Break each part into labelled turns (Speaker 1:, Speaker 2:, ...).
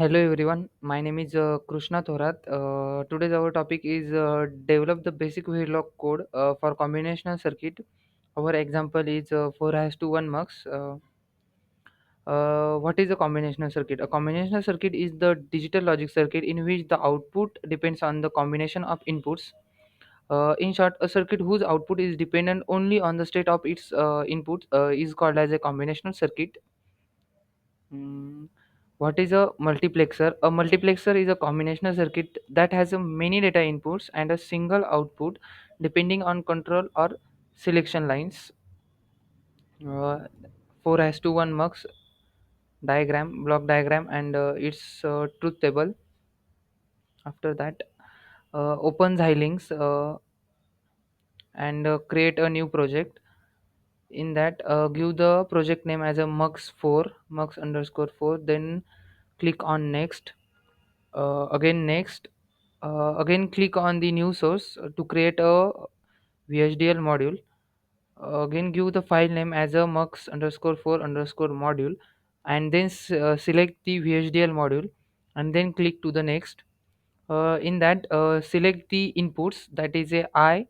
Speaker 1: Hello everyone, my name is Krishna Thorat. Today's our topic is develop the basic Verilog code for combinational circuit. Our example is 4 has to 1 mux. What is a combinational circuit? A combinational circuit is the digital logic circuit in which the output depends on the combination of inputs. In short, a circuit whose output is dependent only on the state of its input is called as a combinational circuit. Mm, What is a multiplexer? A multiplexer is a combinational circuit that has a many data inputs and a single output depending on control or selection lines. 4 has to 1 mux diagram, block diagram, and its truth table. After that, open Xilinx and create a new project. In that, give the project name as a mux4, mux underscore 4, then click on next. Again next, again click on the new source to create a VHDL module. Again give the file name as a mux underscore 4 underscore module, and then select the VHDL module, and then click to the next. In that, select the inputs, that is a I,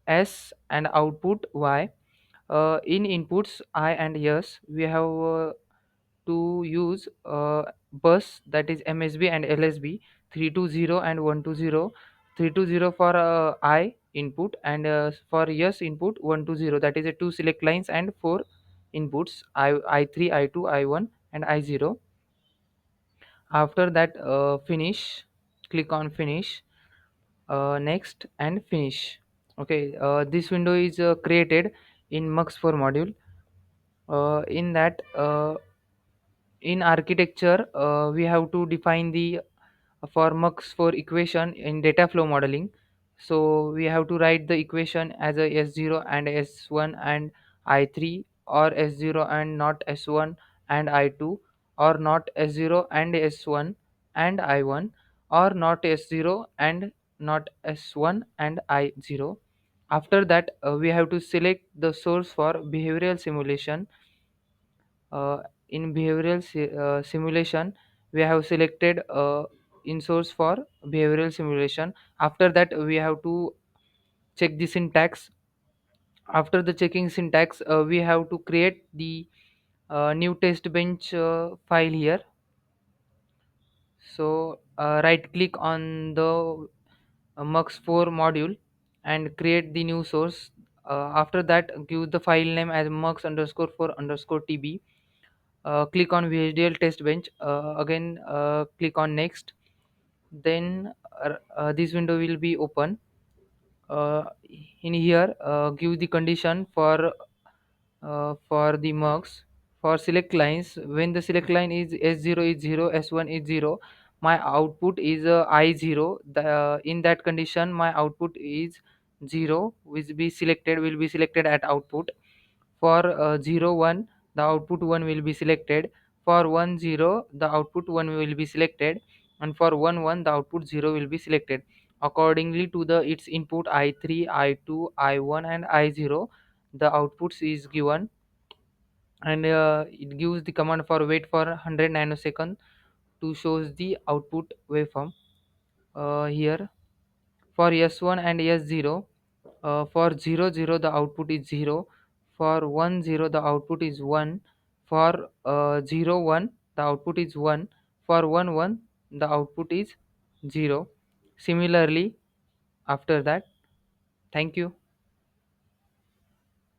Speaker 1: S, and output Y. In inputs I and S, we have to use bus, that is MSB and LSB, 320 and 120. 320 for I input, and for yes input 120, that is a two select lines and four inputs, I3, I2, I1, and I0. After that, finish, click on finish, next, and finish. Okay, this window is created in mux4 module. In that, in architecture, we have to define the for mux for equation in data flow modeling. So we have to write the equation as a s0 and s1 and I3, or s0 and not s1 and I2, or not s0 and s1 and I1, or not s0 and not s1 and I0. After that, we have to select the source for behavioral simulation. In behavioral simulation, we have selected in source for behavioral simulation. After that, we have to check the syntax. After the checking syntax, we have to create the new test bench file here. So right click on the mux4 module and create the new source. After that, give the file name as mux underscore 4 underscore tb. Click on VHDL test bench. Again, click on next. Then this window will be open. In here, give the condition for the mux. For select lines, when the select line is s0 is 0, s1 is 0, my output is I0. In that condition, my output is 0, which be selected, will be selected at output. For 0 1, the output 1 will be selected. For 1 0, the output 1 will be selected, and for 1 1, the output 0 will be selected. Accordingly to the its input I3, I2, I1, and I0, the outputs is given, and it gives the command for wait for 100 nanosecond to shows the output waveform. Here for S1 and S0, for 0 0 the output is 0, for 1 0 the output is 1, for 0 1 the output is 1, for 1 1 the output is 0. Similarly, after that, thank you.